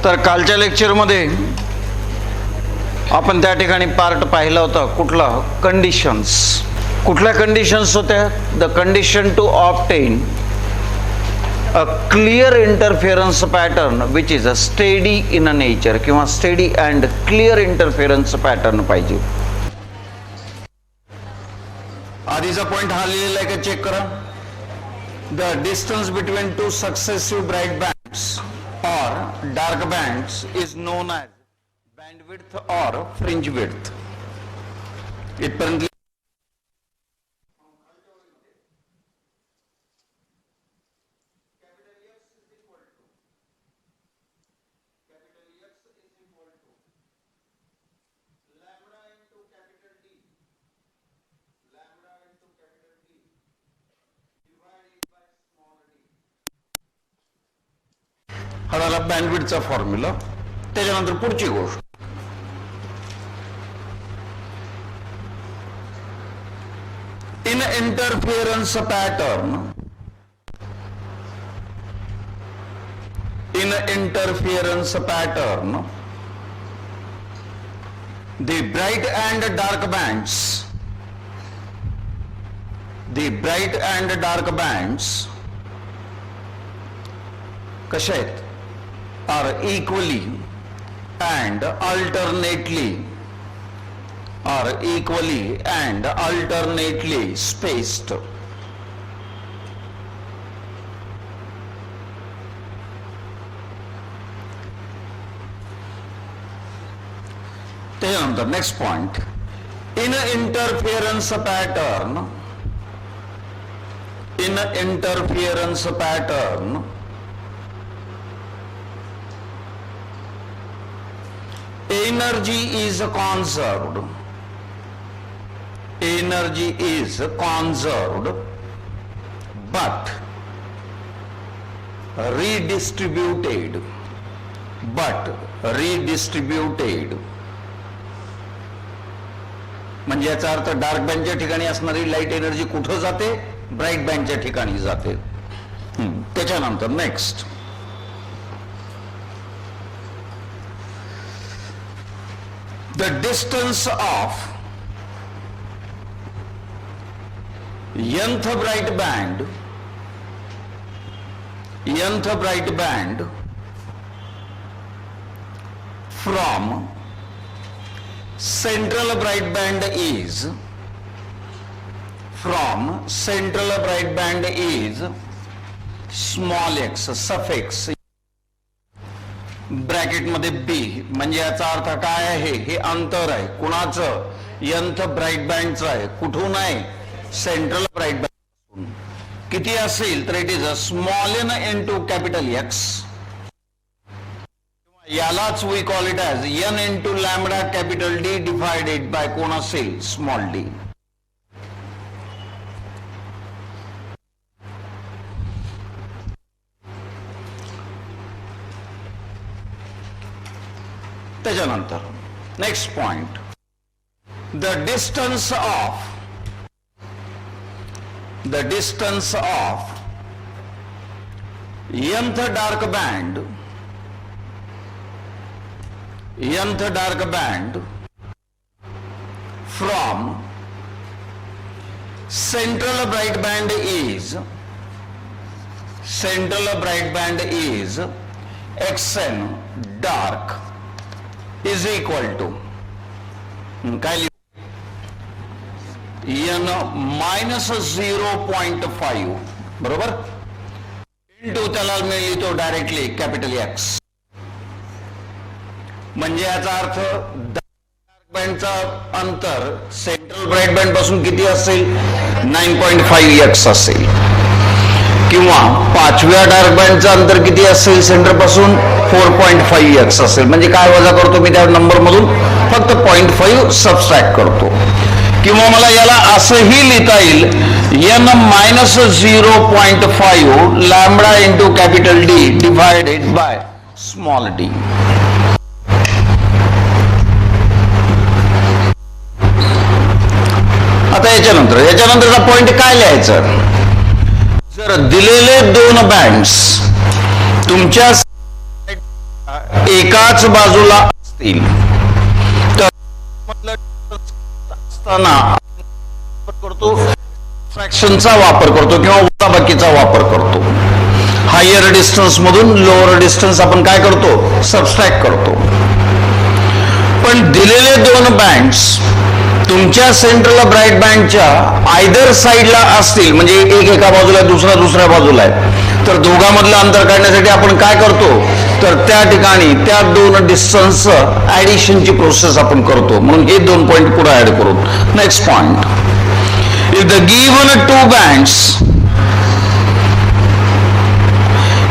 तर कालच्या लेक्चरमध्ये आपण त्या ठिकाणी पार्ट पाहिला होता कुठला कंडिशन्स. कुठल्या कंडिशन्स होत्या? The condition to obtain a clear interference pattern which is a steady in a nature किंवा steady and clear interference pattern पाहिजे. आधीचा पॉइंट हा लिहिलेला आहे का चेक करा. The distance between two successive bright bands or dark bands is known as bandwidth or fringe width. इथपर्यंत हा झाला बँडविड्थचा फॉर्म्युला. त्याच्यानंतर पुढची गोष्ट, in interference pattern, in interference pattern the bright and dark bands, the bright and dark bands कशा आहेत? are equally and alternately spaced. त्यानंतर next point, in interference pattern, in interference pattern energy is conserved, energy is conserved but redistributed, म्हणजे याचा अर्थ dark बँडच्या ठिकाणी असणारी light energy कुठं जाते? ब्राईट बँडच्या ठिकाणी जाते. त्याच्यानंतर next, the distance of nth bright band from central bright band is small x, suffix bracket मध्ये बी, म्हणजे याचा अर्थ काय आहे? हे अंतर आहे. कुणाचं? यंथ ब्राईट बँडचं आहे. कुठून आहे? Central bright band. किती असेल? तर it is a small N into capital X. यालाच we call it as N into lambda capital D divided by कोण असेल? Small D. त्याच्यानंतर next point, the distance of nth dark band from central bright band is xn डार्क is equal to काय n minus 0.5 बरोबर into त्याला मिळतो directly capital x. म्हणजे याचा अर्थ डार्क बँडचा अंतर सेंट्रल ब्राईट बँड पासून किती असेल? 9.5x असेल. किंवा पाचव्या डार्क बँडचं अंतर किती असेल सेंटर पासून? 4.5x असेल. म्हणजे काय वजा करतो मी त्या नंबर मधून? फक्त 0.5 सबस्ट्रॅक्ट करतो. किंवा मला याला असंही लिहिता येईल n minus 0.5 lambda into capital D divided by small D. आता याच्यानंतरचा पॉइंट काय लिहायचं? जर दिलेले दोन बँड्स तुमच्या एकाच बाजूला असतील तर असताना करतो फ्रॅक्शनचा वापर करतो किंवा वजाबाकीचा वापर करतो. हायर डिस्टन्स मधून लोअर डिस्टन्स आपण काय करतो, सबस्ट्रॅक्ट करतो. पण दिलेले दोन बँड्स तुमच्या सेंट्रल ब्राईट बँडच्या आयदर साईडला असतील, म्हणजे एक एका बाजूला दुसरा दुसऱ्या बाजूला आहे, तर दोघांमधलं अंतर काढण्यासाठी आपण काय करतो, तर त्या ठिकाणी त्या दोन डिस्टन्स ऍडिशनची प्रोसेस आपण करतो. म्हणून हे 2 पॉइंट पुढे ऍड करू. Next point, if the given two bands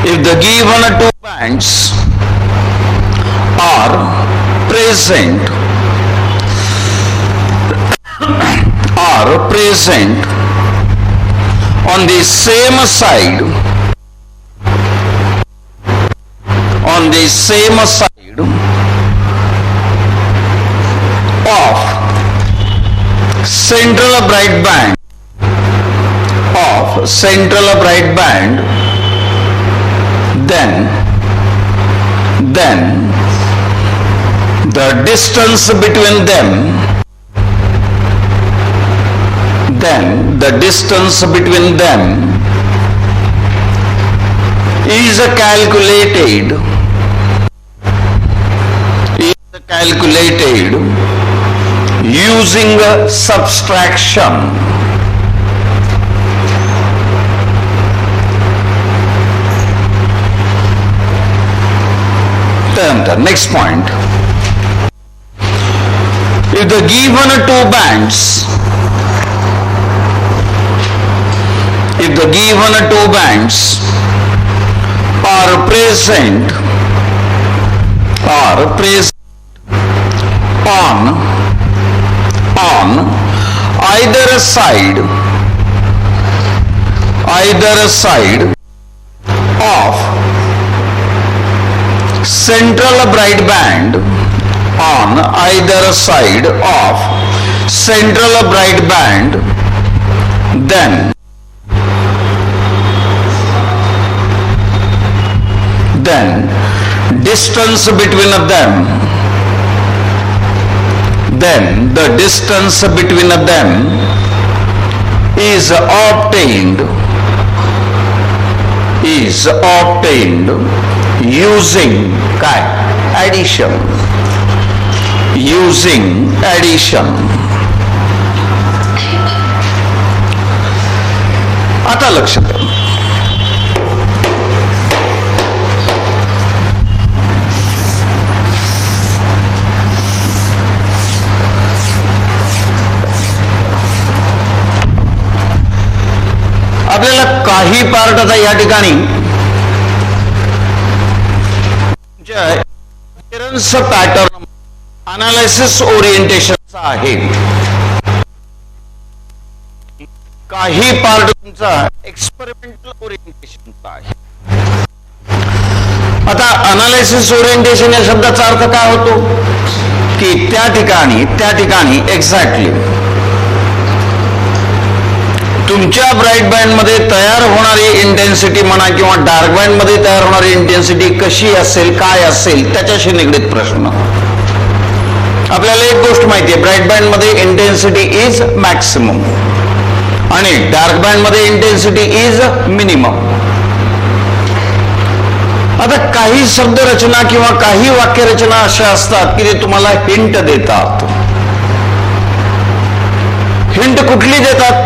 if the given two bands are present on the same side of central bright band then the distance between them is calculated using subtraction. Next point, if the given two bands are present on either side of central bright band, then distance between them is obtained using addition. आता लक्ष द्या, आपल्याला काही part आता या ठिकाणी pattern analysis ओरिएंटेशनचा आहे, काही पार्ट तुमचा एक्सपेरिमेंटल ओरिएंटेशनचा आहे. आता अनालिसिस ओरिएंटेशन या शब्दाचा अर्थ काय होतो, की त्या ठिकाणी एक्झॅक्टली तुमच्या ब्राईट बँड मध्ये तयार होणारी इंटेन्सिटी म्हणा किंवा डार्क बँड मध्ये तयार होणारी इंटेन्सिटी कशी असेल, काय असेल, त्याच्याशी निगडीत प्रश्न. आपल्याला एक गोष्ट माहिती आहे, ब्राईट बँड मध्ये इंटेन्सिटी इज मॅक्सिमम आणि डार्क बँड मध्ये इंटेन्सिटी इज मिनिमम. आता काही शब्दरचना किंवा काही वाक्यरचना अशा असतात की ते तुम्हाला हिंट देतात. हिंट कुठली देतात,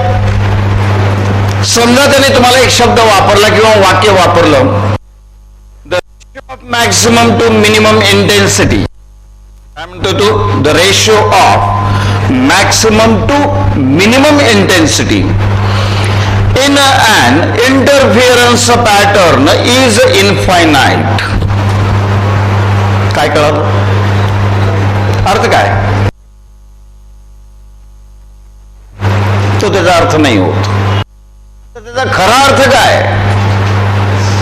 समजा त्याने तुम्हाला एक शब्द वापरला किंवा वाक्य वापरलं, the ratio of maximum to minimum intensity, काय म्हणतो तो, the ratio of maximum to minimum intensity in an interference pattern is infinite. काय कळलं, अर्थ काय तो, त्याचा अर्थ नाही होत. त्याचा खरा अर्थ काय,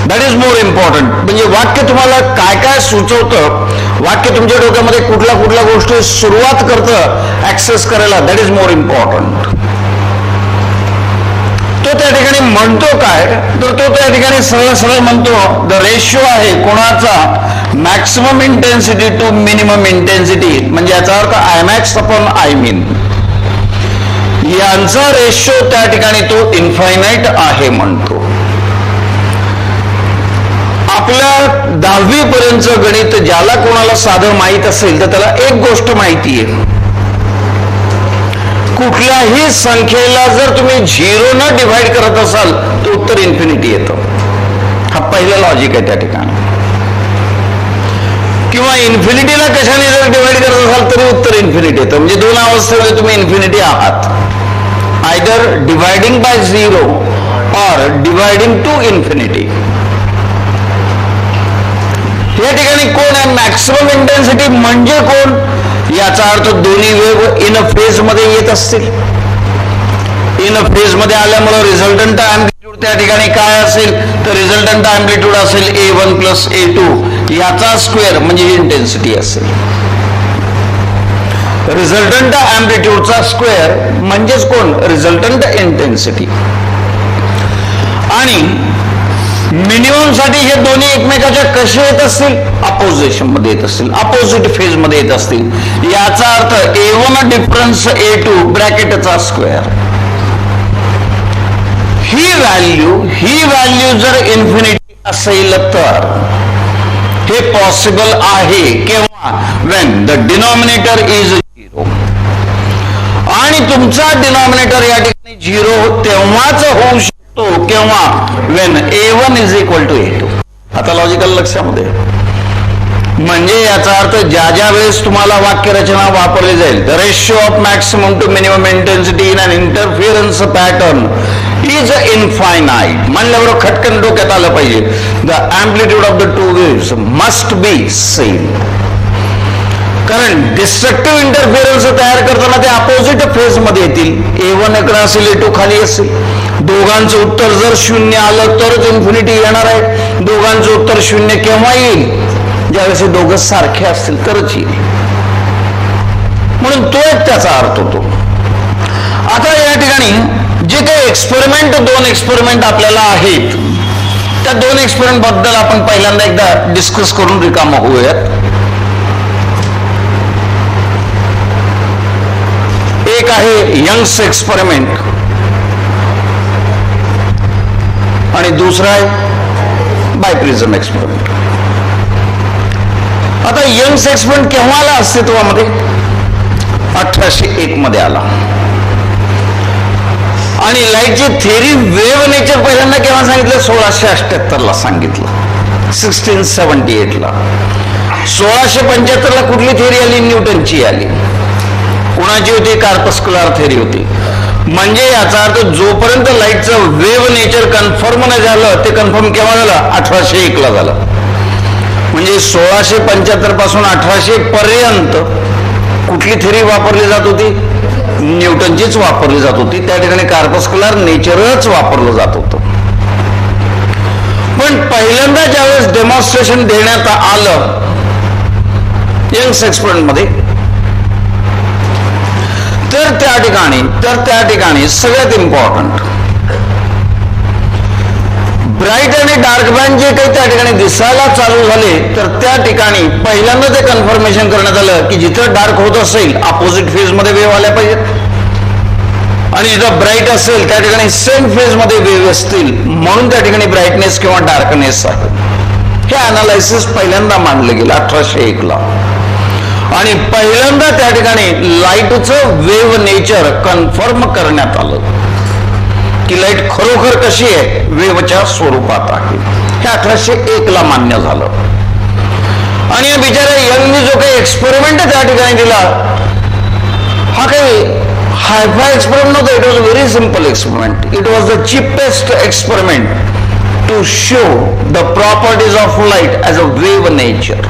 दॅट इज मोर इम्पॉर्टंट. म्हणजे वाक्य तुम्हाला काय काय सुचवतं, वाक्य तुमच्या डोक्यामध्ये कुठल्या गोष्टी सुरुवात करतं ऍक्सेस करायला, दॅट इज मोर इम्पॉर्टंट. तो त्या ठिकाणी म्हणतो काय, तर तो त्या ठिकाणी सरळ म्हणतो द रेशिओ आहे कोणाचा, maximum intensity to minimum intensity म्हणजे याचा अर्थ I max upon I min यांचा रेशो त्या ठिकाणी तो इन्फायनाईट आहे म्हणतो. आपल्या 10वी पर्यंतचं गणित ज्याला कोणाला साधं माहीत असेल तर त्याला एक गोष्ट माहिती आहे, कुठल्याही संख्येला जर तुम्ही 0 न डिव्हाइड करत असाल तर उत्तर इन्फिनिटी येतं. हा पहिला लॉजिक आहे त्या ठिकाणी. किंवा इन्फिनिटीला कशाने जर डिव्हाइड करत असाल तरी उत्तर इन्फिनिटी येतं. म्हणजे दोन अवस्थेमध्ये तुम्ही इन्फिनिटी आहात, आयदर डिवाइडिंग बाय 0 और डिवाइडिंग टू इन्फिनिटी. या ठिकाणी कोण आहे मॅक्सिमम इंटेन्सिटी म्हणजे कोण, याचा अर्थ दोन्ही वेव्ह इन फेज मध्ये येत असतील. इन फेज मध्ये आल्यामुळे रिझल्टंट अँप्लिट्यूड त्या ठिकाणी काय असेल तर रिझल्टंट अँप्लिट्यूड असेल A1 प्लस A2 याचा स्क्वेअर म्हणजे इंटेन्सिटी असेल. रिझल्टंट अँप्लिट्यूडचा स्क्वेअर म्हणजेच कोण रिझल्टंट इंटेन्सिटी. आणि मिनिमम साठी हे दोन्ही एकमेकाच्या कसे येत असतील अपोजिशन मध्ये येत असतील, अपोजिट फेज मध्ये येत असतील. याचा अर्थ A1 डिफरन्स A2 ब्रॅकेटचा स्क्वेअर. ही व्हॅल्यू जर इन्फिनिटी असेल तर हे पॉसिबल आहे केव्हा, व्हेन द डिनॉमिनेटर इज 0. आणि तुमचा डिनॉमिनेटर या ठिकाणी 0 तेव्हाच होऊ शकतो केव्हा, when A1 is equal to A2. आता लॉजिकल लक्षामध्ये म्हणजे याचा अर्थ ज्या ज्या वेळेस तुम्हाला वाक्यरचना वापरली जाईल the ratio of maximum to minimum intensity in an interference pattern is infinite म्हणल्यावर खटकन डोक्यात आलं पाहिजे the amplitude of the two waves must be same. कारण डिस्ट्रक्टिव्ह इंटरफिअरन्स तयार करताना ते अपोजिट फेज मध्ये येतील. A1 इकडे असेल A2 खाली असेल. दोघांचं उत्तर जर 0 आलं तरच इन्फिनिटी येणार आहे. दोघांचं उत्तर 0 केव्हा येईल, ज्यावेळेस हे दोघं सारखे असतील तरच येईल. म्हणून तो एक त्याचा अर्थ होतो. आता या ठिकाणी जे काही एक्सपेरिमेंट 2 एक्सपेरिमेंट आपल्याला आहेत त्या 2 एक्सपेरिमेंट बद्दल आपण पहिल्यांदा एकदा डिस्कस करून रिकामा होऊयात. एक आहे यंग्स एक्सपेरिमेंट आणि दुसरा आहे बायप्रिझम एक्सपेरिमेंट. आता यंग्स एक्सपेरिमेंट केव्हा आला अस्तित्वामध्ये, 1801 मध्ये आला. आणि लाईटची थेरी वेव्ह नेचर पहिल्यांदा केव्हा सांगितलं, 1678 ला सांगितलं, 1678 ला. 1675 ला कुठली थेरी आली, न्यूटनची आली. कुणाची होती, कार्पस्क्युलर थेरी होती. म्हणजे याचा अर्थ जोपर्यंत लाईटचं वेव्ह नेचर कन्फर्म नाही झालं ते कन्फर्म केव्हा झालं, 1801 ला झालं. म्हणजे 1675 पासून 1800 पर्यंत कुठली थेरी वापरली जात होती, न्यूटनचीच वापरली जात होती. त्या ठिकाणी कार्पस्क्युलर नेचरच वापरलं जात होतं. पण पहिल्यांदा ज्यावेळेस डेमॉन्स्ट्रेशन देण्यात आलं यंग्स एक्सपेरिमेंट मध्ये तर त्या ठिकाणी सगळ्यात इम्पॉर्टंट ब्राईट आणि डार्क बँड जे काही त्या ठिकाणी दिसायला चालू झाले तर त्या ठिकाणी पहिल्यांदा ते कन्फर्मेशन करण्यात आलं की जिथं डार्क होत असेल अपोजिट फेज मध्ये वेव्ह आल्या पाहिजेत आणि जिथं ब्राईट असेल त्या ठिकाणी सेम फेज मध्ये वेव्ह असतील. म्हणून त्या ठिकाणी ब्राईटनेस किंवा डार्कनेस आहे. हे अनालायसिस पहिल्यांदा मांडलं गेलं 1801 ला. आणि पहिल्यांदा त्या ठिकाणी लाईटचं वेव्ह नेचर कन्फर्म करण्यात आलं की लाईट खरोखर कशी आहे, वेव्हच्या स्वरूपात आहे. हे 1801 ला मान्य झालं. आणि या बिचाऱ्या यंगनी जो काही एक्सपेरिमेंट त्या ठिकाणी दिला हा काही हायफाय एक्सपेरिमेंट नव्हता. It was very simple experiment. It was the cheapest experiment to show the properties of light as a wave nature.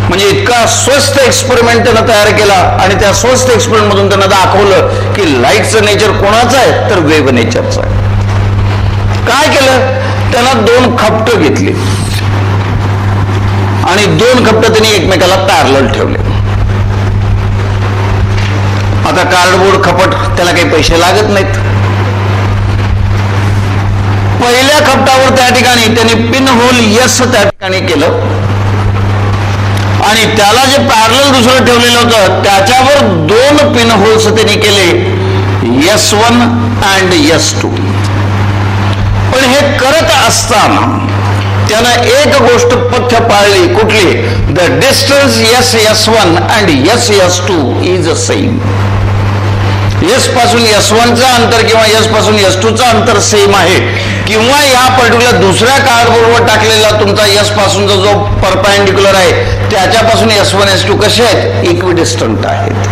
म्हणजे इतका स्वस्त एक्सपेरिमेंट त्यानं तयार केला आणि त्या स्वस्त एक्सपेरिमेंट मधून त्यांना दाखवलं की लाईटचं नेचर कोणाचं आहे तर वेव्ह नेचरचं आहे. काय केलं, त्यांना 2 खपटं घेतली आणि 2 खपटं त्यांनी एकमेकाला पॅरलल ठेवले. आता कार्डबोर्ड खपट त्याला काही पैसे लागत नाहीत. पहिल्या खपटावर त्या ठिकाणी त्यांनी पिन होल यस त्या ठिकाणी केलं आणि त्याला जे पॅरलल दुसरं ठेवलेलं होतं त्याच्यावर 2 पिन होल्स त्यांनी केले, S1 अँड S2. पण हे करत असताना त्यानं एक गोष्ट पथ्य पाळली, कुठली? The distance S1 and S2 is same. S पासून S1 चं अंतर किंवा S पासून S2 चं अंतर सेम आहे, किंवा या पर्टिक्युलर दुसऱ्या कार्डबोर्डवर टाकलेला तुमचा S पासूनचा जो परपेंडिक्युलर आहे त्याच्यापासून S1 S2 कसे आहेत? इक्विडिस्टंट आहेत.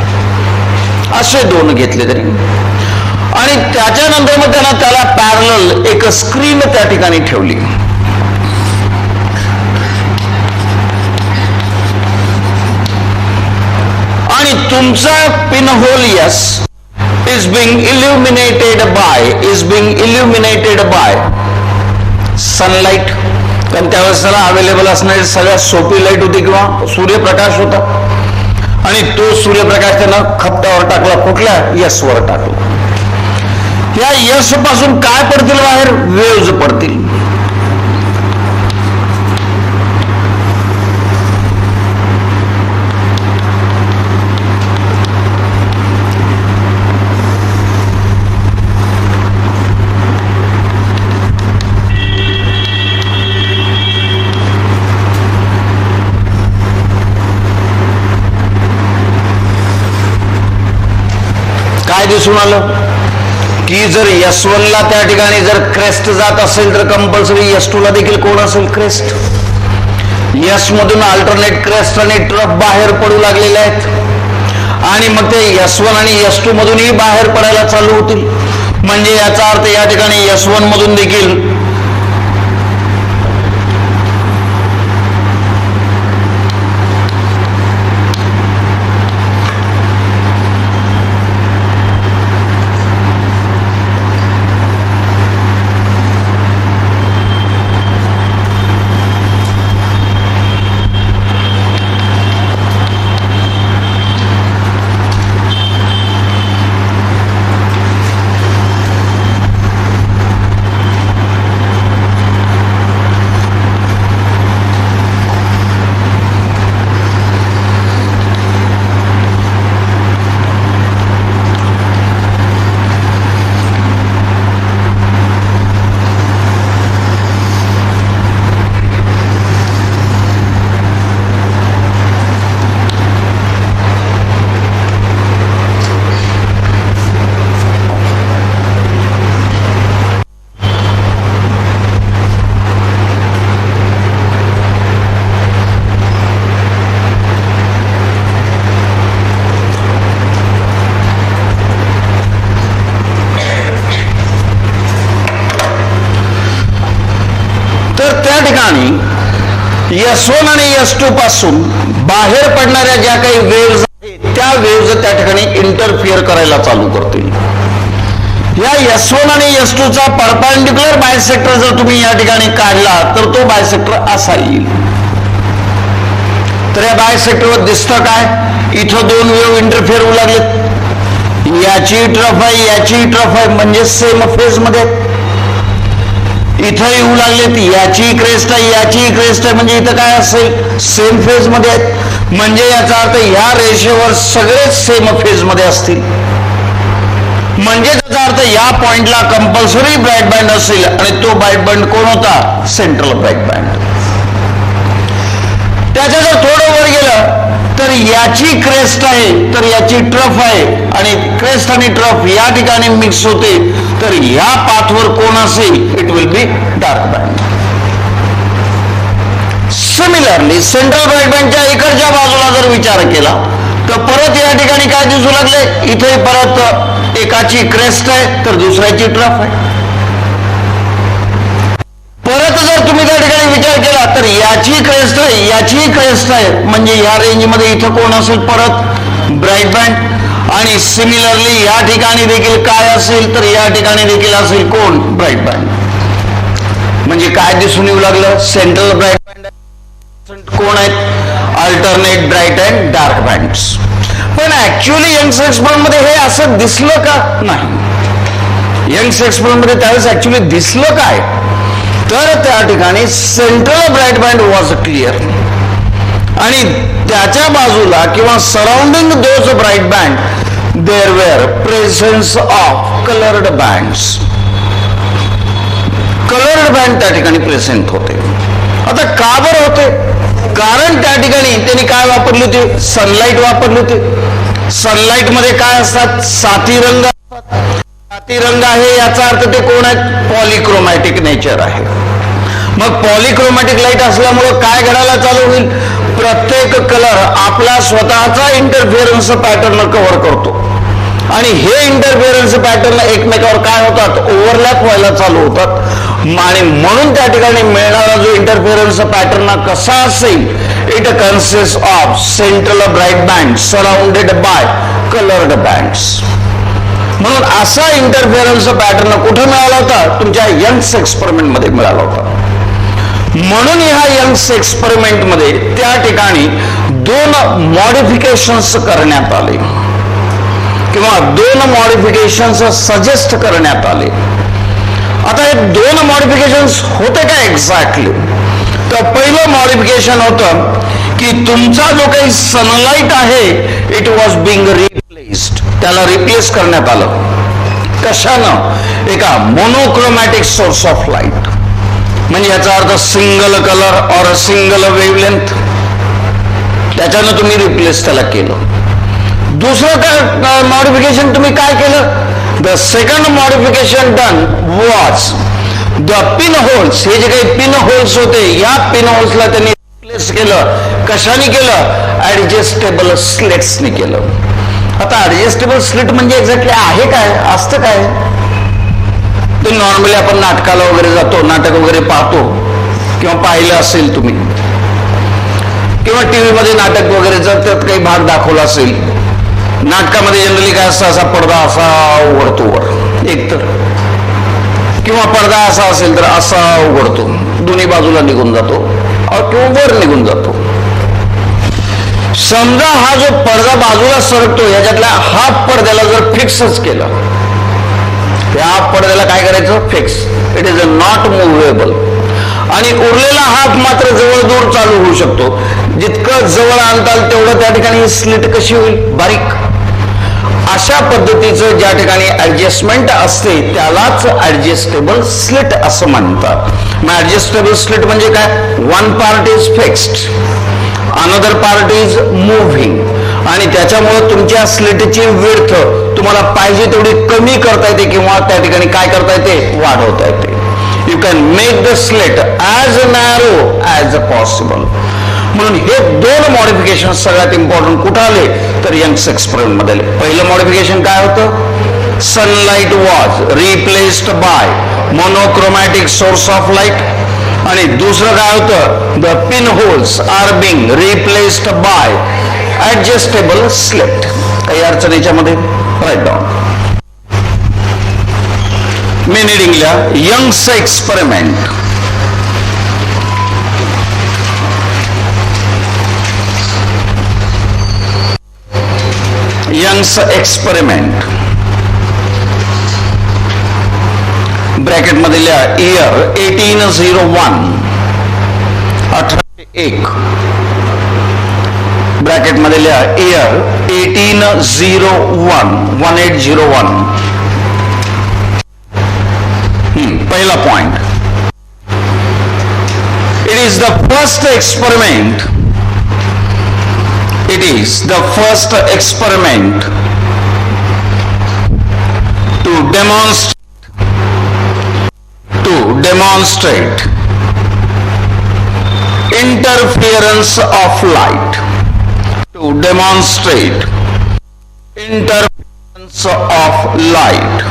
असे 2 घेतले तरी. आणि त्याच्यानंतर मग त्याला पॅरलल एक स्क्रीन त्या ठिकाणी ठेवली. आणि तुमचा pin hole S is being illuminated by sunlight. कारण त्यावेळेस त्याला अवेलेबल असणारी सगळ्यात सोपी लाईट होती किंवा सूर्यप्रकाश होता. आणि तो सूर्यप्रकाश त्यानं खपटावर टाकला, कुठल्या? S वर टाकला. या S पासून काय पडतील बाहेर? वेव्ज पडतील. काय दिसून आलं की जर S1 ला त्या ठिकाणी जर क्रेस्ट जात असेल तर कंपल्सरी S2 ला देखील कोण असेल? क्रेस्ट. S मधून अल्टरनेट क्रेस्ट आणि ट्रफ बाहेर पडू लागलेले आहेत, आणि मग ते S1 आणि S2 मधूनही बाहेर पडायला चालू होतील. म्हणजे याचा अर्थ या ठिकाणी S1 मधून देखील S1 आणि S2 पासून बाहेर पडणाऱ्या ज्या काही वेव्ज आहेत त्या वेव्ज त्या ठिकाणी इंटरफिअर करायला चालू करतील. या S1 आणि S2 चा परपेंडिक्युलर बायसेक्टर जर तुम्ही या ठिकाणी काढला तर तो बायसेक्टर असा येईल. तर या बायसेक्टरवर दिसतं काय? इथं 2 वेव्ह इंटरफिअर होऊ लागलेत. याची ट्रफ आहे, याची ट्रफ आहे, म्हणजे सेम फेज मध्ये. इथं येऊ लागलेत, याची क्रेस्ट आहे, याची क्रेस्ट आहे, म्हणजे इथं काय असेल? सेम फेज मध्ये आहेत. म्हणजे याचा अर्थ ह्या रेषेवर सगळेच सेम फेज मध्ये असतील. म्हणजे त्याचा अर्थ या पॉइंटला कंपल्सरी ब्राईट बँड असेल, आणि तो ब्राईट बँड कोण होता? Central bright band. त्याच्या जर थोडं वर गेलं तर याची क्रेस्ट आहे, तर याची ट्रफ आहे, आणि क्रेस्ट आणि ट्रफ या ठिकाणी मिक्स होते, तर या पाथवर कोण असेल? It will be dark band. Similarly central bright बँडच्या इकडच्या बाजूला जर विचार केला तर परत या ठिकाणी काय दिसू लागले? इथे परत एकाची क्रेस्ट आहे तर दुसऱ्याची ट्रफ आहे. परत जर तुम्ही त्या ठिकाणी विचार केला तर याची क्रेस्ट आहे, याची क्रेस्ट आहे, म्हणजे या रेंजमध्ये इथं कोण असेल? परत ब्राईट बँड. आणि सिमिलरली या ठिकाणी देखील काय असेल? तर या ठिकाणी देखील असेल कोण? Bright band. म्हणजे काय दिसून येऊ लागलं? सेंट्रल ब्राईट बँड कोण आहेत? Alternate bright and dark bands. पण ऍक्च्युअली यंग्स एक्सपर्ट मध्ये हे असं दिसलं का? नाही. यंग्स एक्सपर्ट मध्ये त्यावेळेस ऍक्च्युअली दिसलं काय? तर त्या ठिकाणी central bright band was clear. आणि त्याच्या बाजूला किंवा surrounding those bright band there were presence of coloured bands. Coloured band त्या ठिकाणी प्रेझेंट होते. आता का बरं होते? कारण त्या ठिकाणी त्यांनी काय वापरली होती? सनलाईट वापरली होती. सनलाईट मध्ये काय असतात? साती रंग असतात. साती रंग आहे याचा अर्थ ते कोण आहेत? पॉलिक्रोमॅटिक नेचर आहे. मग पॉलिक्रोमॅटिक लाईट असल्यामुळं काय घडायला चालू होईल? प्रत्येक कलर आपला स्वतःचा इंटरफिअरन्स पॅटर्न कव्हर करतो आणि हे इंटरफिअरन्स पॅटर्न एकमेकावर काय होतात? ओव्हरलॅप व्हायला चालू होतात आणि म्हणून त्या ठिकाणी मिळणारा जो इंटरफिअरन्स पॅटर्न कसा असेल? It consist of central bright band surrounded by coloured bands. म्हणून असा इंटरफिअरन्स पॅटर्न कुठे मिळाला होता? तुमच्या यंग्स एक्सपेरिमेंट मध्ये मिळाला होता. म्हणून ह्या यंग्स एक्सपेरिमेंट मध्ये त्या ठिकाणी 2 मॉडिफिकेशन्स करण्यात आले किंवा 2 मॉडिफिकेशन्स सजेस्ट करण्यात आले. आता हे 2 मॉडिफिकेशन्स होते का एक्झॅक्टली? तर पहिलं मॉडिफिकेशन होतं की तुमचा जो काही सनलाईट आहे इट वॉज बिंग रिप्लेस्ड. त्याला रिप्लेस करण्यात आलं. कशानं? एका मोनोक्रोमॅटिक सोर्स ऑफ लाईट. म्हणजे याचा अर्थ सिंगल कलर और सिंगल वेवलेंथ. त्याच्यानं तुम्ही रिप्लेस त्याला केलं. दुसरं काय मॉडिफिकेशन तुम्ही काय केलं? The second modification done was the pin holes. हे जे काही पिन होल्स होते या पिन होल्सला त्यांनी रिप्लेस केलं. कशाने केलं? ऍडजस्टेबल स्लिट्सने केलं. आता ऍडजस्टेबल स्लिट म्हणजे एक्झॅक्टली आहे काय? असतं काय? तर नॉर्मली आपण नाटकाला वगैरे जातो, नाटक वगैरे पाहतो किंवा पाहिलं असेल तुम्ही किंवा टीव्ही मध्ये नाटक वगैरे जर त्यात काही भाग दाखवला असेल. नाटकामध्ये जनरली काय असतं? असा पडदा असा उघडतो वर एकतर, किंवा पडदा असा असेल तर असा उघडतो, दोन्ही बाजूला निघून जातो किंवा वर निघून जातो. समजा हा जो पडदा बाजूला सरकतो याच्यातल्या हाफ पडद्याला जर फिक्सच केलं, त्या पडद्याला काय करायचं? Fix. It is a not movable. आणि उरलेला हाफ मात्र जवळ दूर चालू होऊ शकतो. जितकं जवळ आणताल तेवढं त्या ठिकाणी स्लिट कशी होईल? बारीक. अशा पद्धतीचं ज्या ठिकाणी ऍडजस्टमेंट असते त्यालाच ऍडजस्टेबल स्लिट असं म्हणतात. मग ऍडजस्टेबल स्लिट म्हणजे काय? One part is fixed, another part is moving. आणि त्याच्यामुळे तुमच्या स्लिटची विड्थ तुम्हाला पाहिजे तेवढी कमी करता येते किंवा त्या ठिकाणी काय करता येते? वाढवता येते. You can make the slit as narrow as possible. म्हणून हे 2 मॉडिफिकेशन सगळ्यात इम्पॉर्टंट कुठं आले? तर यंग्स एक्सपेरिमेंट मध्ये. पहिलं मॉडिफिकेशन काय होतं? Sunlight was replaced by monochromatic source of light. आणि दुसरं काय होतं? The pin holes are being replaced by adjustable slit. काही अडचण याच्यामध्ये? Write down. मेन हेडिंगला Young's experiment. Young's experiment bracket मध्ये लिहा इयर 1801 1801. ब्रॅकेट मध्ये लिहा इयर 1801 1801. पहिला point. It is the first experiment. It is the first experiment to demonstrate interference of light. To demonstrate interference of light.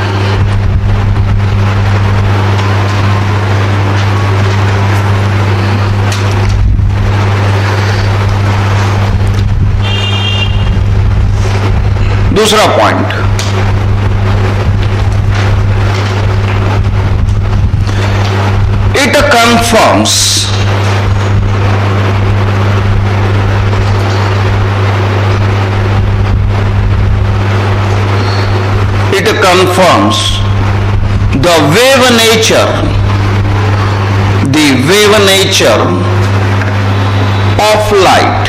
दूसरा point. It confirms the wave nature of light.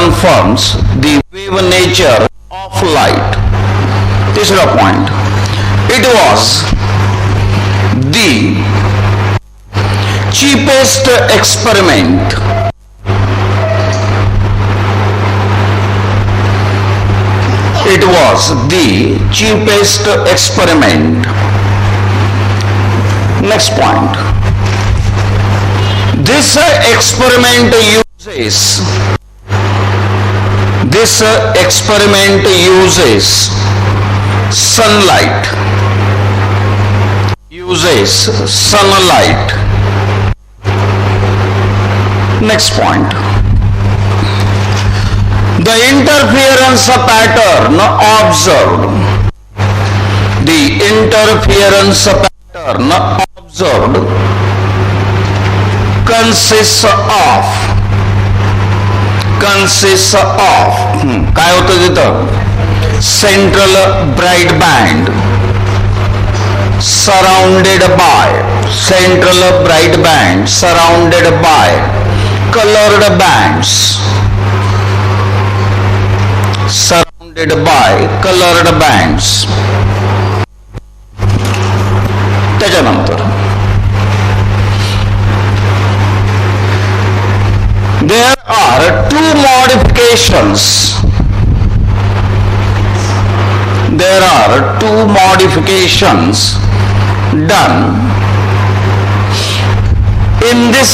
confirms the wave nature of light. तीसरा point, it was the cheapest experiment. It was the cheapest experiment. Next point, this experiment uses sunlight. Next point, the interference pattern observed. The interference pattern observed consists of काय होतं तिथं? Central bright band surrounded by colored bands. त्याच्यानंतर there are two modifications done in this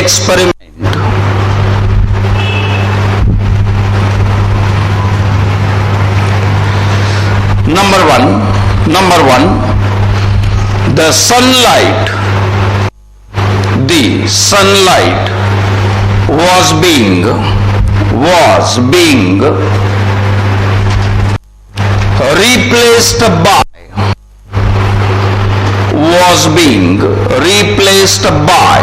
experiment. Number one, the sunlight was being replaced by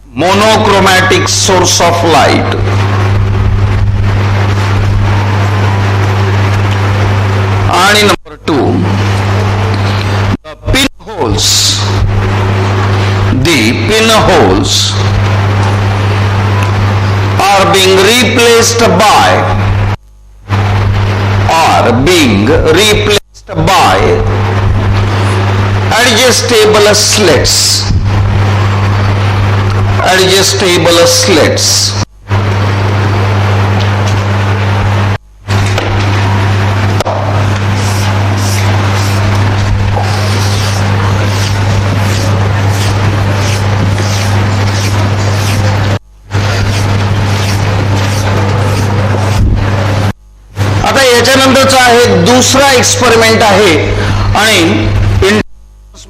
monochromatic source of light. And number two, the pinholes are being replaced by adjustable slits. आता याच्यानंतरचा आहे दुसरा experiment आहे आणि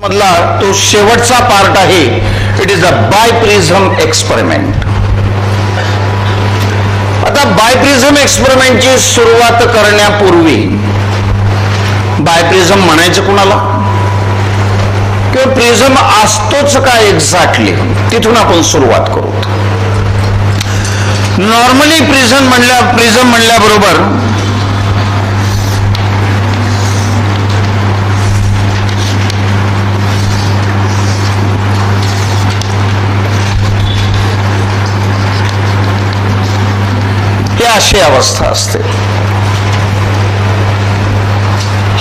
मधला तो शेवटचा part आहे. It is a biprism experiment. आता बायप्रिझम एक्सपेरिमेंटची सुरुवात करण्यापूर्वी बायप्रिझम म्हणायचं कुणाला किंवा प्रिझम असतोच का एक्झॅक्टली, तिथून आपण सुरुवात करू. नॉर्मली प्रिझम म्हणल्याबरोबर अशी अवस्था असते.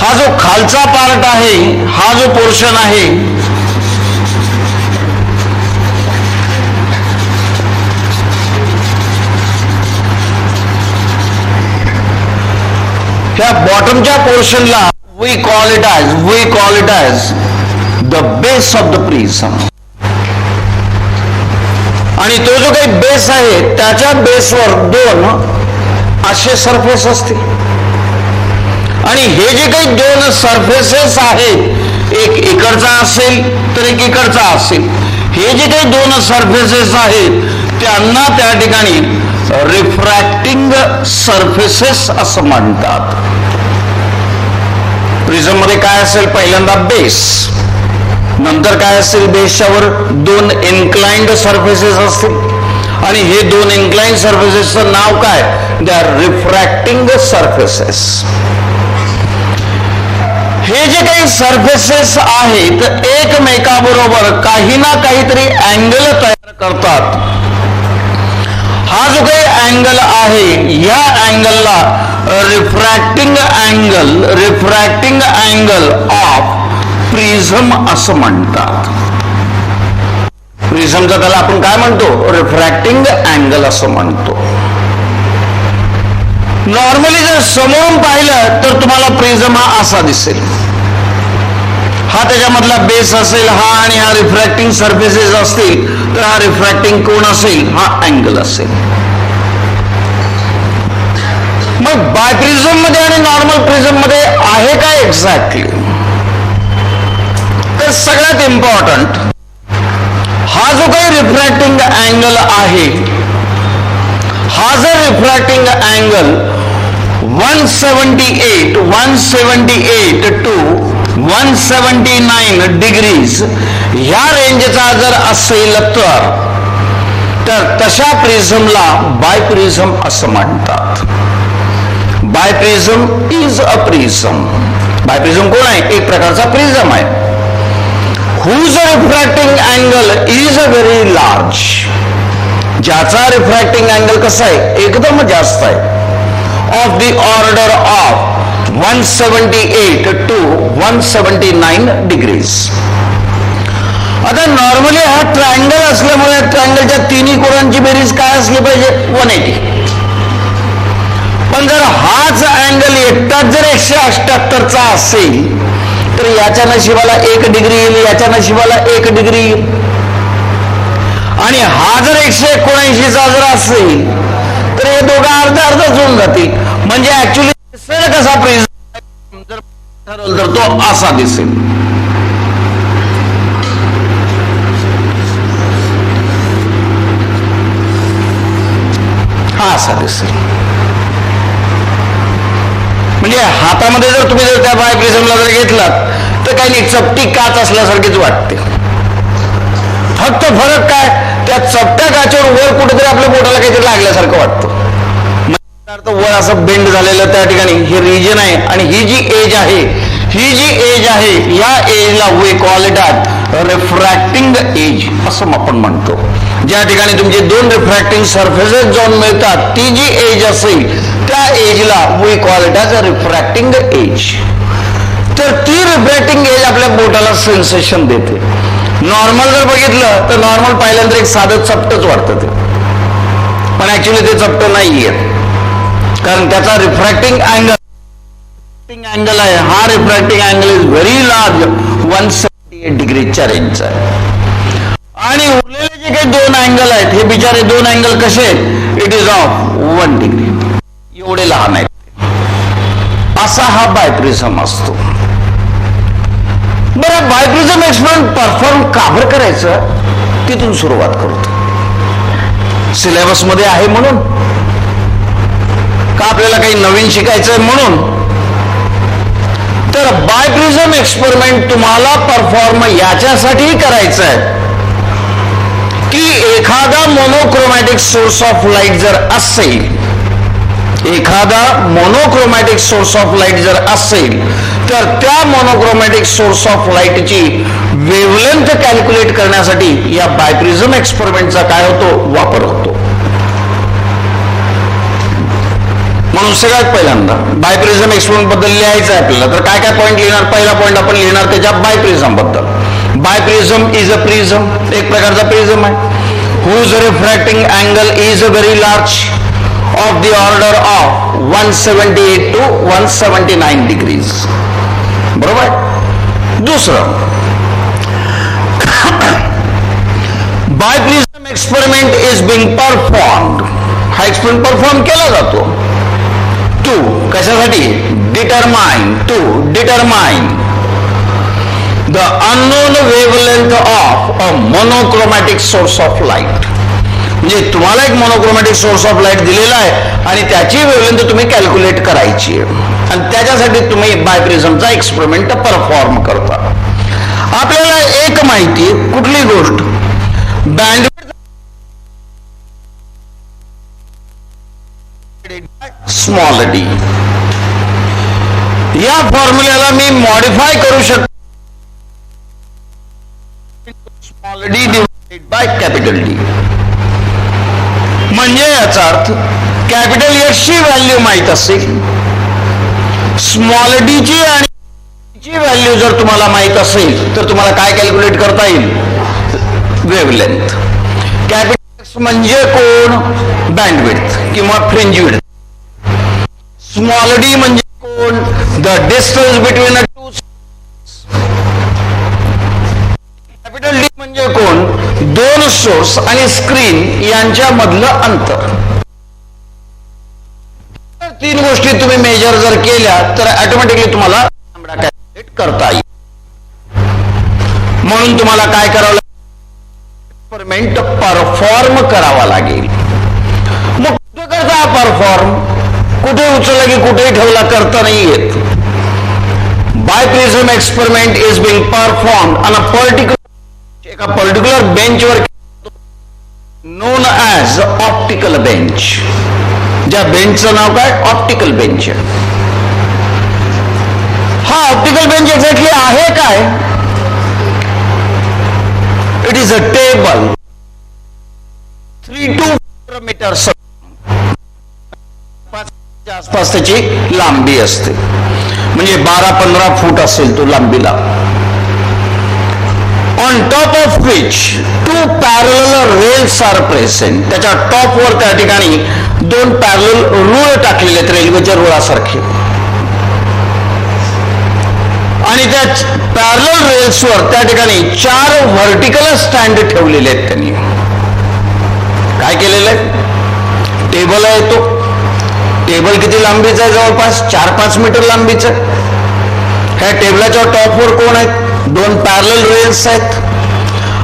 हा जो खालचा पार्ट आहे, हा जो पोर्शन आहे, त्या बॉटमच्या पोर्शनला we call it as the base of the prism. आणि तो जो काही बेस आहे त्याच्या बेसवर दोन असे सरफेस असतील. आणि हे जे काही दोन सरफेसेस आहेत, एक इकडचा असेल तर एक इकडचा असेल, हे जे काही दोन सरफेसेस आहेत त्यांना त्या ठिकाणी रिफ्रॅक्टिंग सरफेसेस असं म्हणतात. प्रिझम मध्ये काय असेल? पहिल्यांदा बेस, नंतर काय असेल? बेसच्या वर दोन इन्क्लाइंड सरफेसेस असतील आणि हे दोन इन्क्लाइंड सरफेसेसचं नाव काय? They are refracting surfaces. हे जे काही सरफेसेस आहेत एकमेकाबरोबर काही ना काहीतरी अँगल तयार करतात. हा जो काही अँगल आहे या अँगलला रिफ्रॅक्टिंग अँगल ऑफ प्रिझम असं म्हणतात. प्रिझमचा त्याला आपण काय म्हणतो? रिफ्रॅक्टिंग अँगल असं म्हणतो. नॉर्मली जर समोरून पाहिलं तर तुम्हाला प्रिझम हा असा दिसेल. हा त्याच्यामधला बेस असेल, हा आणि हा रिफ्रॅक्टिंग सरफेसेस असतील, तर हा रिफ्रॅक्टिंग कोन असेल, हा अँगल असेल. मग बायप्रिझम मध्ये आणि नॉर्मल प्रिझम मध्ये आहे काय एक्झॅक्टली? तर सगळ्यात इम्पॉर्टंट हा जो काही रिफ्रॅक्टिंग अँगल आहे, हा जर रिफ्रॅक्टिंग अँगल 178 to 179 डिग्रीज ह्या रेंजचा जर असेल तर तशा प्रिझमला बायप्रिझम असं म्हणतात. बायप्रिझम इज अ प्रिझम. बायप्रिझम कोण आहे? एक प्रकारचा प्रिझम आहे. whose refracting angle is a very large. ज्याचा रिफ्रॅक्टिंग अँगल कसा आहे? एकदम जास्त आहे. Of the order of 178 to 179 degrees. आता नॉर्मली हा ट्रायंगल असल्यामुळे ट्रायंगलच्या तिन्ही कोनांची बेरीज काय असली पाहिजे? 180. पण जर हाच अँगल एकटाच जर 178चा असेल तर याच्या नशिबाला 1 डिग्री येईल, याच्या नशिबाला 1 डिग्री येईल. आणि हा जर 179चा जर असेल तर हे दोघं अर्धा होऊन जातील. म्हणजे ऍक्च्युली कसा प्रिझम जर ठरवलं तर तो असा दिसेल. हा असा दिसेल. म्हणजे हातामध्ये जर तुम्ही जर त्या बायप्रिझमला जर घेतलात तर काही नाही, चपटी काच असल्यासारखीच वाटते. फक्त फरक काय? त्या चपट्या काचेवर वर कुठेतरी आपल्या बोटाला काहीतरी लागल्यासारखं वाटतं. वर असं बेंड झालेलं त्या ठिकाणी हे रिजन आहे. आणि ही जी एज आहे या एजला we call it at refracting edge असं आपण म्हणतो. ज्या ठिकाणी तुमचे दोन रिफ्रॅक्टिंग सरफेसेस जाऊन मिळतात ती जी एज असेल त्या एजला we call it as a refracting edge. तर ती रिफ्रॅक्टिंग एज आपल्या बोटाला सेन्सेशन देते. नॉर्मल जर बघितलं तर नॉर्मल पाहिल्यानंतर एक साधं चपटच वाटतं ते, पण ऍक्च्युली ते चपट नाहीये. कारण त्याचा रिफ्रॅक्टिंग अँगल आहे, हा refracting angle is very large, 178 डिग्रीच्या रेंजचा आहे. आणि उरलेले जे काही दोन अँगल आहेत हे बिचारे दोन अँगल कसे आहेत? It is of 1 degree. एवढे लहान आहेत. असा हा बायप्रिझम असतो. बरं, बायप्रिझम एक्सपेरिमेंट परफॉर्म का बरं करायचं? तिथून सुरुवात करतो. सिलेबस मध्ये आहे म्हणून का? आपल्याला काही नवीन शिकायचंय म्हणून? तर बायप्रिझम एक्सपेरिमेंट तुम्हाला परफॉर्म याच्यासाठी करायचं आहे की एखादा मोनोक्रोमॅटिक सोर्स ऑफ लाईट जर असेल, जर असेल तर त्या मोनोक्रोमॅटिक सोर्स ऑफ लाईटची वेव्हलेंथ कॅल्क्युलेट करण्यासाठी या बायप्रिझम एक्सपेरिमेंटचा काय होतो? वापर होतो. म्हणून सगळ्यात पहिल्यांदा बायप्रिझम एक्सपेरिमेंट बद्दल लिहायचं आहे आपल्याला. तर काय काय पॉईंट लिहिणार? पहिला पॉईंट आपण लिहिणार त्याच्या बायप्रिझम बद्दल. बायप्रिझम इज अ प्रिझम, एक प्रकारचा प्रिझम आहे. Whose refracting angle is a very large of the order of 178 to 179 degrees. बरोबर. दुसरं, biprism experiment is being performed. हा एक्सपेरिमेंट परफॉर्म केला जातो कशासाठी? Determine the unknown wavelength of a monochromatic source of light. म्हणजे तुम्हाला एक मोनोक्रोमॅटिक सोर्स ऑफ लाईट दिलेला आहे आणि त्याची वेव्हलेंथ तुम्ही कॅल्क्युलेट करायची आहे आणि त्याच्यासाठी तुम्ही बायप्रिझमचा एक्सपेरिमेंट परफॉर्म करता. आपल्याला एक माहिती, कुठली गोष्ट? Band small D. या फॉर्म्युल्याला मी मॉडिफाय करू शकतो small D divided by capital D. म्हणजे याचा अर्थ कॅपिटल एस ची व्हॅल्यू माहित असेल, स्मॉल डी ची आणि ची व्हॅल्यू जर तुम्हाला माहित असेल तर तुम्हाला काय कॅल्क्युलेट करता येईल, वेव्हलेंथ. कॅपिटल एक्स म्हणजे कोण, बँडविड्थ किंवा फ्रिंज विड्थ. स्मॉल डी म्हणजे कोण, the distance between a two. Capital D म्हणजे कोण, दोन सोर्स आणि स्क्रीन यांच्या मधलं अंतर. तीन गोष्टी तुम्ही मेजर जर केल्या तर ऑटोमॅटिकली तुम्हाला कॅल्क्युलेट करता येईल. म्हणून तुम्हाला काय करावं लागेल, एक्सपेरिमेंट परफॉर्म करावा लागेल. मग कुठे करता परफॉर्म, कुठे उचलला की कुठेही ठेवला करता नाही येत. Biprism experiment is being perform on a particular, एका पर्टिक्युलर बेंचवर, नोन ॲज ऑप्टिकल बेंच. ज्या बेंचचं नाव काय, ऑप्टिकल बेंच. हा ऑप्टिकल बेंच एक्झॅक्टली आहे काय, it is a table 3 to 4 metres आसपास त्याची लांबी असते, म्हणजे 12-15 फूट असेल तो लांबीला. On top of which 2 parallel rails are present. त्याच्या टॉपवर त्या ठिकाणी 2 पॅरलल रूळ टाकलेले आहेत, रेल्वेच्या रुळासारखे. आणि त्या पॅरलल रेल्सवर त्या ठिकाणी 4 व्हर्टिकल स्टँड ठेवलेले आहेत. त्यांनी काय केलेलं आहे, टेबल आहे. तो टेबल किती लांबीचा आहे, जवळपास 4-5 मीटर लांबीचा. ह्या टेबलाच्या टॉपवर कोण आहेत, 2 पॅरलल रेल्स आहेत.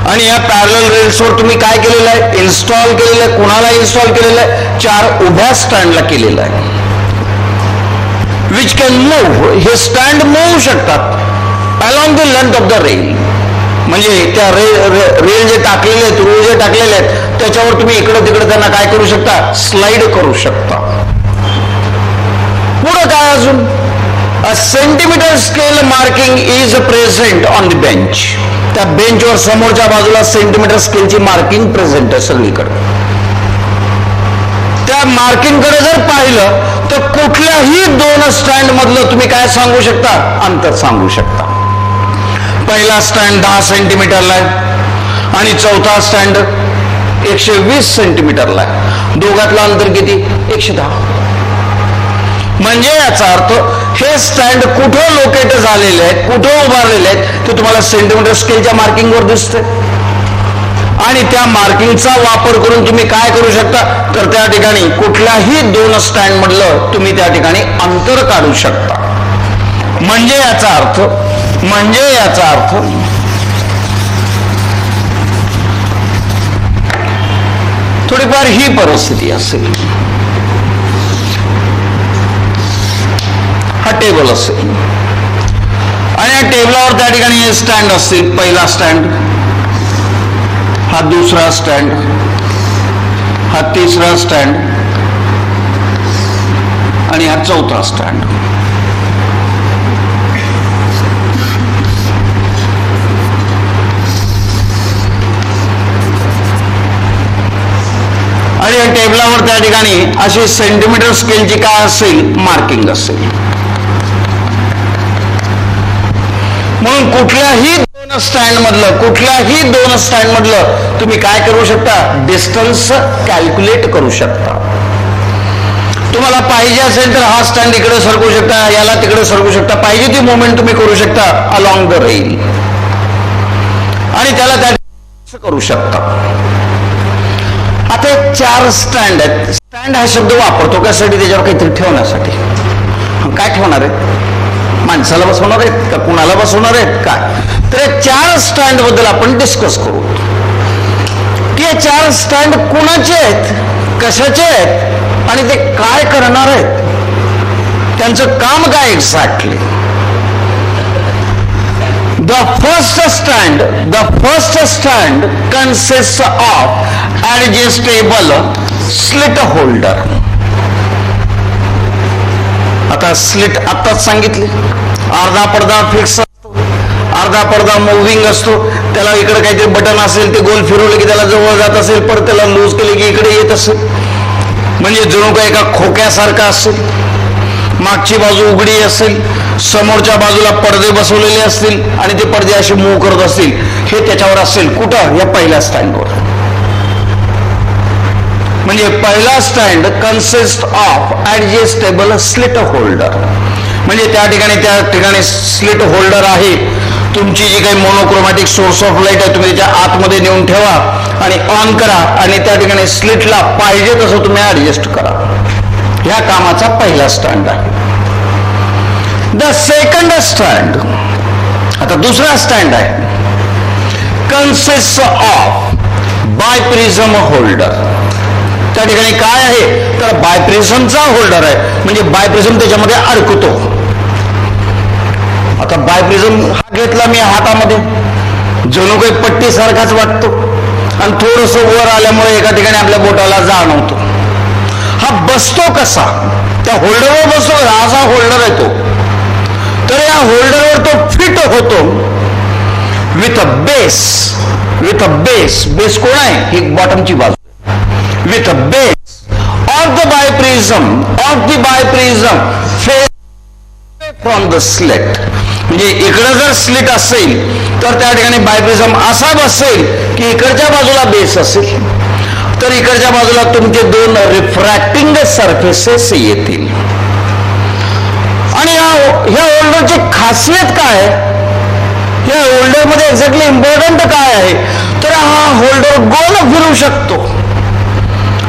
आणि या पॅरलल रेल्सवर तुम्ही काय केलेलं आहे, इन्स्टॉल केलेलं आहे. कुणाला इन्स्टॉल केलेलं आहे, 4 उभ्या स्टँडला केलेलं आहे. विच कॅन मूव्ह, हे स्टँड मूव्ह शकतात along the length of the rail. म्हणजे त्या रेल जे टाकलेले आहेत, रूळ जे टाकलेले आहेत, त्याच्यावर तुम्ही इकडे तिकडे त्यांना काय करू शकता, स्लाइड करू शकता. पुढं काय अजून, a centimetre scale marking is present on the bench. त्या बेंचवर समोरच्या बाजूला सेंटीमीटर स्केलची मार्किंग प्रेझेंट आहे सगळीकडे. त्या मार्किंग कडे जर पाहिलं तर कुठल्याही 2 स्टँड मधलं तुम्ही काय सांगू शकता, अंतर सांगू शकता. पहिला स्टँड 10 सेंटीमीटरला आहे आणि चौथा स्टँड 120 सेंटीमीटरला आहे. दोघातलं अंतर किती, 110. म्हणजे याचा अर्थ हे स्टँड कुठं लोकेट झालेले आहेत, कुठं उभारलेले आहेत, ते तुम्हाला सेंटीमीटर स्केलच्या मार्किंगवर दिसते. आणि त्या मार्किंगचा वापर करून तुम्ही काय करू शकता, तर त्या ठिकाणी कुठल्याही 2 स्टँड मधलं तुम्ही त्या ठिकाणी अंतर काढू शकता. म्हणजे याचा अर्थ थोडीफार ही परिस्थिती असेल. हा टेबल असेल आणि या टेबलावर त्या ठिकाणी स्टँड असतील. पहिला स्टँड, हा दुसरा स्टँड, हा तिसरा स्टँड आणि हा चौथा स्टँड. आणि या टेबलावर त्या ठिकाणी अशी सेंटीमीटर स्केलची काय असेल, मार्किंग असेल. म्हणून कुठल्याही 2 स्टँड मधलं तुम्ही काय करू शकता, डिस्टन्स कॅल्क्युलेट करू शकता. तुम्हाला पाहिजे असेल तर हा स्टँड इकडे सरकू शकता, याला तिकडे सरकू शकता. पाहिजे ती मुवमेंट तुम्ही करू शकता अलॉंग द रेल आणि त्याला त्या करू शकता. आता 4 स्टँड आहेत. स्टँड हा शब्द वापरतो कशासाठी, त्याच्यावर काहीतरी ठेवण्यासाठी. काय ठेवणार आहे, माणसाला बसवणार आहेत का, कुणाला बसवणार आहेत काय. तर 4 स्टँड बद्दल आपण डिस्कस करू की हे 4 स्टँड कुणाचे आहेत, कशाचे आहेत आणि ते काय करणार आहेत, त्यांचं काम काय exactly. The first stand consists of adjustable slit holder. आता स्लिट आत्ताच सांगितले, अर्धा पडदा फिक्स असतो, अर्धा पडदा मुव्हिंग असतो. त्याला इकडे काहीतरी बटन असेल, ते गोल फिरवलं की त्याला जवळ जात असेल, परत त्याला लूज केले की इकडे येत असेल. म्हणजे जणू काही एका खोक्यासारखा असेल. मागची बाजू उघडी असेल, समोरच्या बाजूला पडदे बसवलेले असतील आणि ते पडदे असे मूव्ह करत असतील. हे त्याच्यावर असेल. कुठं? या पहिल्या स्टँडवर. म्हणजे पहिला stand consist of adjustable slit holder. म्हणजे त्या ठिकाणी स्लिट होल्डर आहे. तुमची जी काही मोनोक्रोमॅटिक सोर्स ऑफ लाईट आहे तुम्ही त्याच्या आतमध्ये नेऊन ठेवा आणि ऑन करा आणि त्या ठिकाणी स्लिटला पाहिजे तसं तुम्ही ऍडजस्ट करा. ह्या कामाचा पहिला स्टँड आहे. द सेकंड स्टँड, आता दुसरा स्टँड आहे, कन्सिस्ट ऑफ बायप्रिझम होल्डर. त्या ठिकाणी काय आहे तर बायप्रिझमचा होल्डर आहे. म्हणजे बायप्रिझम त्याच्यामध्ये अडकतो. आता बायप्रिझम हा घेतला मी हातामध्ये, जणू काही पट्टी सारखाच वाटतो आणि थोडस वर आल्यामुळे एका ठिकाणी आपल्या बोटाला जाणवतो. हा बसतो कसा? त्या होल्डरवर बसतो. असा होल्डर आहे तो. तर या होल्डरवर तो फिट होतो with a base. With a base. Base कोण आहे? ही बॉटमची बाजू. With a base of the biprism face from the slit. म्हणजे इकडं जर स्लिट असेल तर त्या ठिकाणी बायप्रिझम असा बसेल की इकडच्या बाजूला बेस असेल, तर इकडच्या बाजूला तुमचे दोन रिफ्रॅक्टिंग सरफेसेस येतील. आणि ह्या होल्डरची खासियत काय? या होल्डरमध्ये एक्झॅक्टली इम्पॉर्टंट काय आहे तर हा होल्डर गोल फिरू शकतो.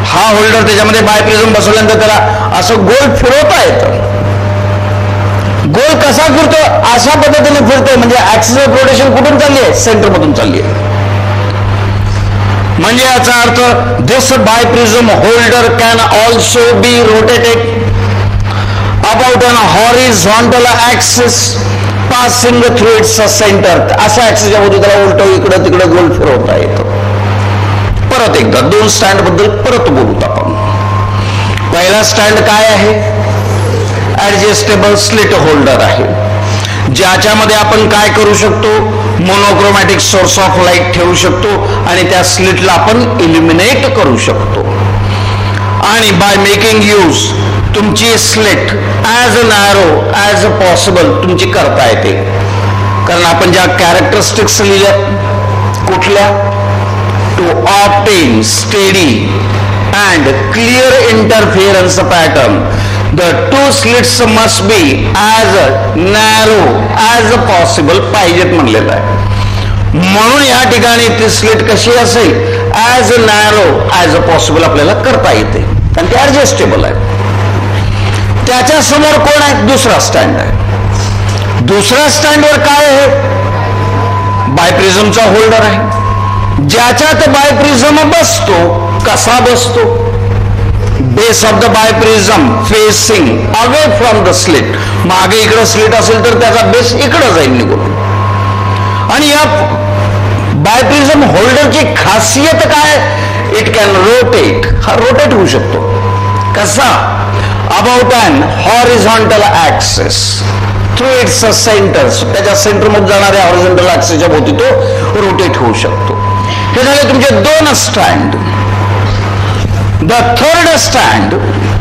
हा होल्डर त्याच्यामध्ये बायप्रिझम बसवल्यानंतर त्याला असं गोल फिरवता येतं. गोल कसा फिरतो? अशा पद्धतीने फिरतोय. म्हणजे ऍक्सिस ऑफ रोटेशन कुठून चालली आहे? सेंटर मधून चालली आहे. म्हणजे याचा अर्थ this biprism holder can also be rotated about an horizontal axis passing through its centre. अशा ऍक्सिसच्या भोवती त्याला उलट इकडं तिकडं गोल फिरवता येतो. परत एकदा दोन स्टँड बद्दल परत बोलूत आपण. पहिला स्टँड काय आहे? ऍडजस्टेबल स्लिट होल्डर आहे, ज्याच्यामध्ये आपण काय करू शकतो? मोनोक्रोमॅटिक सोर्स ऑफ लाईट ठेवू शकतो आणि त्या स्लिटला आपण इल्युमिनेट करू शकतो. आणि बाय मेकिंग यूज तुमची slit as a narrow as a possible तुमची करता येते. कारण आपण ज्या कॅरेक्टरिस्टिक्स लिहिल्या कुठल्या? To obtain steady and clear interference pattern the two slits must be as narrow as possible पाहिजेत म्हणलेलं आहे. म्हणून या ठिकाणी ती स्लिट कशी असेल? ॲज नॅरो ॲज पॉसिबल आपल्याला करता येते आणि ते ऍडजस्टेबल आहे. त्याच्या समोर कोण आहे? दुसरा स्टँड आहे. दुसऱ्या स्टँडवर काय आहे? बायप्रिझमचा होल्डर आहे, ज्याच्यात बायप्रिझम बसतो. कसा बसतो? Base of the biprism facing away from the slit. मागे इकडे स्लिट असेल तर त्याचा बेस इकडे जाईल निघून. आणि या बायप्रिझम होल्डरची खासियत काय? It can rotate. हा रोटेट होऊ शकतो. कसा? About an horizontal axis through its centre. त्याच्या सेंटरमध्ये जाणाऱ्या हॉरिझॉन्टल ऍक्सिसच्या भोवती तो रोटेट होऊ शकतो. हे झाले तुमचे दोन स्टँड. द थर्ड स्टँड,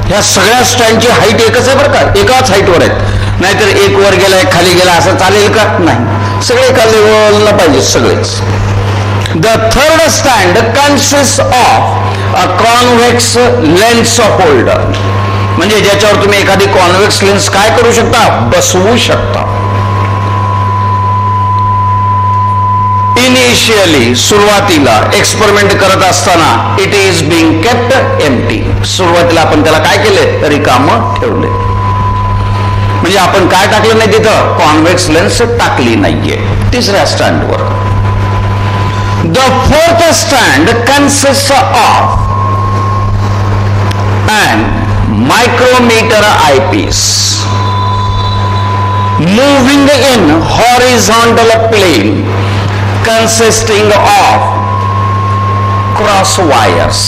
ह्या सगळ्या स्टँडची हाईट एकच आहे बरं का, एकाच हाईटवर आहेत. नाहीतर एक वर गेलाय खाली गेला असं चालेल का? नाही, सगळे एका लेवलला पाहिजे सगळेच. The third stand consist of a convex lens holder. म्हणजे ज्याच्यावर तुम्ही एखादी कॉन्व्हेक्स लेन्स काय करू शकता? बसवू शकता. इनिशियली सुरुवातीला एक्सपेरिमेंट करत असताना it is being kept empty. सुरुवातीला आपण त्याला काय केले? रिकामं ठेवले. म्हणजे आपण काय टाकलं नाही तिथं? कॉन्व्हेक्स लेन्स टाकली नाहीये. तिसऱ्या स्टँडवर. The fourth stand consist of an micrometer eyepiece moving in horizontal plane consisting of cross wires.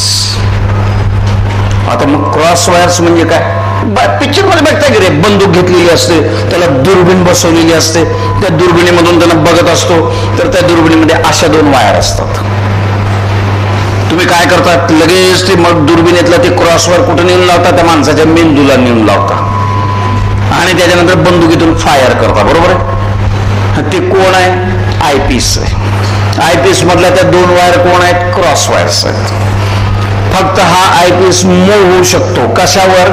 आता मग क्रॉस वायर्स म्हणजे काय? पिक्चर मध्ये बघताय की रे, बंदूक घेतलेली असते, त्याला दुर्बीण बसवलेली असते, त्या दुर्बिणीमधून त्यांना बघत असतो, तर त्या दुर्बिणीमध्ये अशा 2 वायर असतात. तुम्ही काय करतात, लगेच ते मग दुर्बिणीतला ते क्रॉसवर कुठे नेऊन लावता, त्या माणसाच्या मेंदूला नेऊन लावता आणि त्याच्यानंतर बंदुकीतून फायर करता, बरोबर आहे. ते कोण आहे, आयपीस आहे. आयपीस मधल्या त्या 2 वायर कोण आहेत, क्रॉस वायर्स आहेत. फक्त हा आयपीस मूव्ह होऊ शकतो कशावर,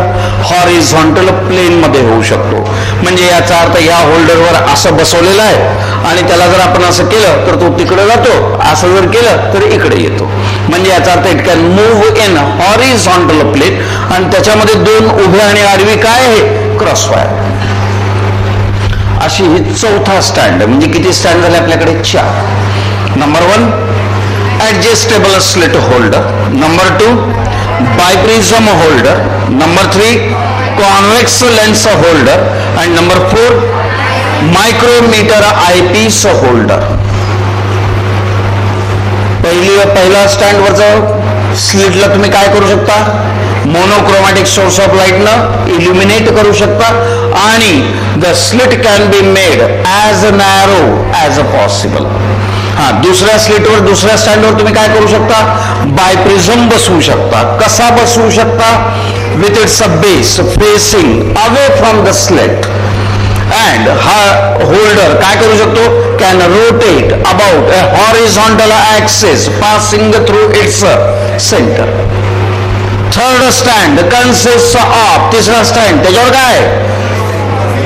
हॉरिझॉन्टल प्लेन मध्ये होऊ शकतो. म्हणजे याचा अर्थ या होल्डरवर असं बसवलेलं आहे आणि त्याला जर आपण असं केलं तर तो तिकडे जातो, असं जर केलं तर इकडे येतो. म्हणजे याचा अर्थ it can move in horizontal plane. आणि त्याच्यामध्ये 2 उभे आणि आडवी काय आहे, क्रॉस वायर. अशी ही 4था स्टँड. म्हणजे किती स्टँड झाले आपल्याकडे, 4. Number 1 adjustable slit holder, number 2 biprism holder, number 3 convex lens holder, and number 4 micrometer eyepiece holder. पहिला स्टँड वरचं स्लिटला तुम्ही काय करू शकता, मोनोक्रोमॅटिक सोर्स ऑफ लाईट न इल्युमिनेट करू शकता आणि the slit can be made as narrow as a possible. दुसऱ्या स्लिटवर, दुसऱ्या स्टँडवर तुम्ही काय करू शकता, बायप्रिझम बसवू शकता. कसा बसवू शकता, with its a base facing away from the slit. And हा होल्डर काय करू शकतो, can rotate about a horizontal axis passing through its centre. Third stand consist of, तिसरा स्टँड त्याच्यावर काय,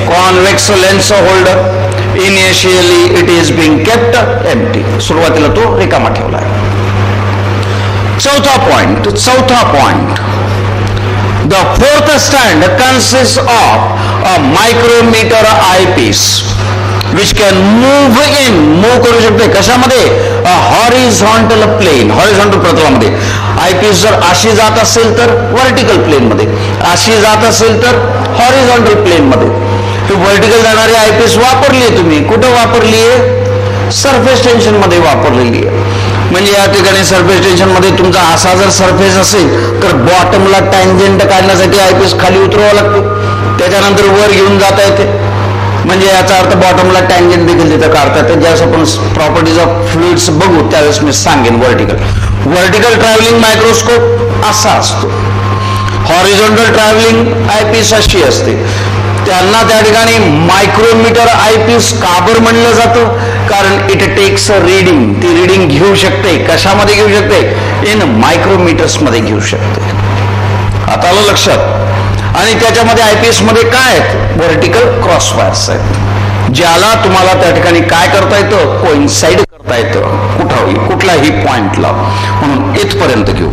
convex lens holder. Initially it is being kept empty, सुरुवातीला तो रिकामा ठेवला आहे. चौथा point, the fourth stand consist of a micrometer eyepiece which can move करू शकते कशामध्ये, हॉरिझॉन्टल प्लेन, हॉरिझॉन्टल प्रतलामध्ये. आयपीस जर अशी जात असेल तर व्हर्टिकल प्लेन मध्ये, अशी जात असेल तर हॉरिझॉन्टल प्लेन मध्ये. व्हर्टिकल जाणारी आयपीस वापरली आहे तुम्ही, कुठं वापरली आहे, सरफेस टेन्शन मध्ये वापरलेली आहे. म्हणजे या ठिकाणी सरफेस टेन्शन मध्ये तुमचा असा जर सरफेस असेल तर बॉटमला टँजेंट काढण्यासाठी आयपीस खाली उतरवावं लागतो, त्याच्यानंतर वर घेऊन जाता येते. म्हणजे याचा अर्थ बॉटमला टँजेंट देखील तिथं काढता येते. ज्यावेळेस आपण प्रॉपर्टीज ऑफ फ्लुइड्स बघू त्यावेळेस मी सांगेन. व्हर्टिकल ट्रॅव्हलिंग मायक्रोस्कोप असा असतो, हॉरिझॉन्टल ट्रॅव्हलिंग आयपीस अशी असते. त्यांना त्या ठिकाणी मायक्रोमीटर आयपीस का बरं म्हणलं जातं, कारण इट टेक्स अ रिडिंग. ती रिडिंग घेऊ शकते, कशामध्ये घेऊ शकते, इन मायक्रोमीटर्स मध्ये घेऊ शकते. आता आलं लक्षात. आणि त्याच्यामध्ये आयपीएस मध्ये काय आहेत, व्हर्टिकल क्रॉस वायर्स आहेत, ज्याला तुम्हाला त्या ठिकाणी काय करता येतं, कोइन्साइड करता येतं कुठलाही पॉइंटला. म्हणून इथपर्यंत घेऊ.